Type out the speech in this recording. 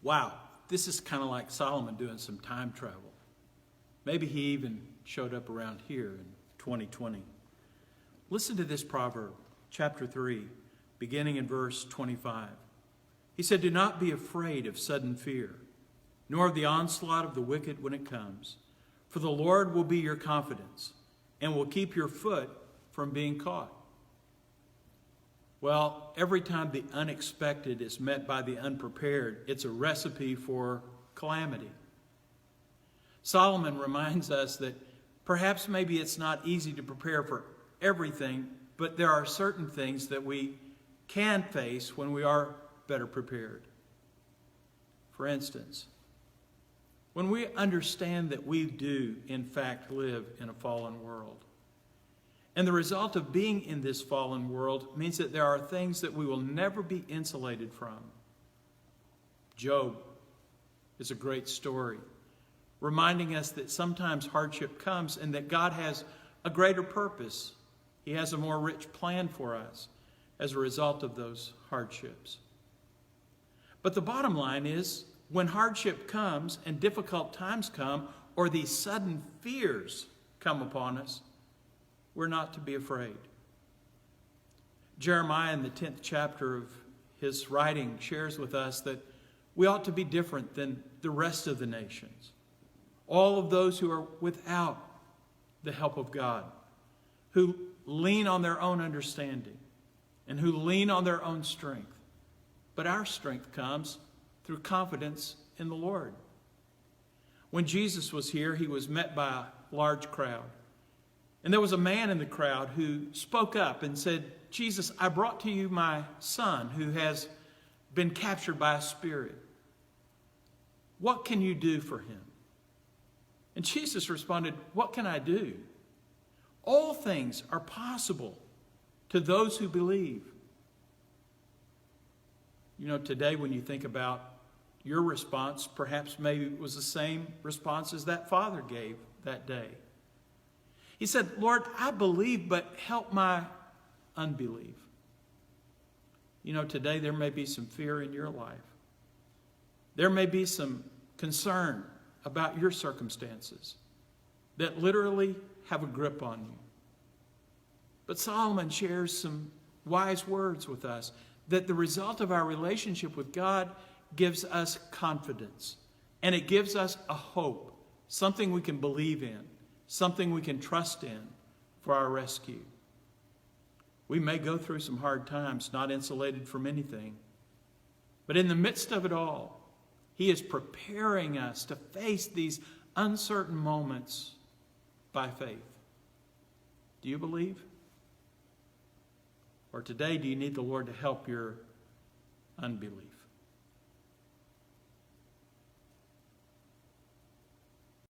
Wow, this is kind of like Solomon doing some time travel. Maybe he even showed up around here in 2020. Listen to this proverb, chapter 3, beginning in verse 25. He said, "Do not be afraid of sudden fear, nor of the onslaught of the wicked when it comes. For the Lord will be your confidence and will keep your foot from being caught." Well, every time the unexpected is met by the unprepared, it's a recipe for calamity. Solomon reminds us that perhaps maybe it's not easy to prepare for everything, but there are certain things that we can face when we are better prepared. For instance, when we understand that we do, in fact, live in a fallen world, and the result of being in this fallen world means that there are things that we will never be insulated from. Job is a great story, reminding us that sometimes hardship comes and that God has a greater purpose. He has a more rich plan for us as a result of those hardships. But the bottom line is, when hardship comes and difficult times come, or these sudden fears come upon us, we're not to be afraid. Jeremiah, in the 10th chapter of his writing, shares with us that we ought to be different than the rest of the nations. All of those who are without the help of God, who lean on their own understanding and who lean on their own strength. But our strength comes through confidence in the Lord. When Jesus was here, he was met by a large crowd. And there was a man in the crowd who spoke up and said, "Jesus, I brought to you my son who has been captured by a spirit. What can you do for him?" And Jesus responded, "What can I do? All things are possible to those who believe." You know, today when you think about your response, perhaps maybe it was the same response as that father gave that day. He said, "Lord, I believe, but help my unbelief." You know, today there may be some fear in your life. There may be some concern about your circumstances that literally have a grip on you. But Solomon shares some wise words with us that the result of our relationship with God gives us confidence, and it gives us a hope, something we can believe in, something we can trust in for our rescue. We may go through some hard times, not insulated from anything, but in the midst of it all, he is preparing us to face these uncertain moments by faith. Do you believe? Or today, do you need the Lord to help your unbelief?